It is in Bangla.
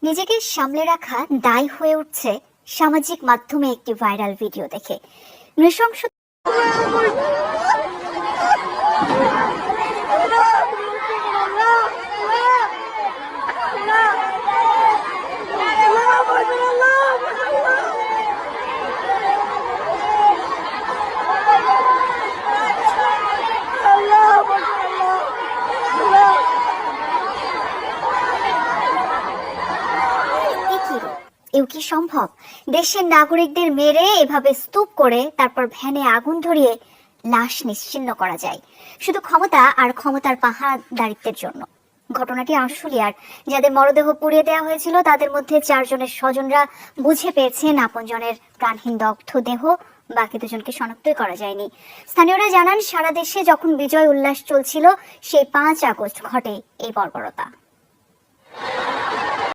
নিজেকে সামলে রাখা দায় হয়ে উঠছে সামাজিক মাধ্যমে একটি ভাইরাল ভিডিও দেখে। নৃশংস এও কি সম্ভব? দেশের নাগরিকদের মেরে এভাবে স্তূপ করে তারপর ভ্যানে আগুন ধরিয়ে লাশ নিশ্চিহ্ন করা যায় শুধু ক্ষমতা আর ক্ষমতার পাহারাদারিত্বের জন্য। ঘটনাটি আশুলিয়ার। যাদের মরদেহ পুড়িয়ে দেওয়া হয়েছিল তাদের মধ্যে 4 জনের স্বজনরা বুঝে পেয়েছেন আপনজনের প্রাণহীন দগ্ধ দেহ, বাকি 2 জনকে শনাক্তই করা যায়নি। স্থানীয়রা জানান, সারা দেশে যখন বিজয় উল্লাস চলছিল সেই 5 আগস্ট ঘটে এই বর্বরতা।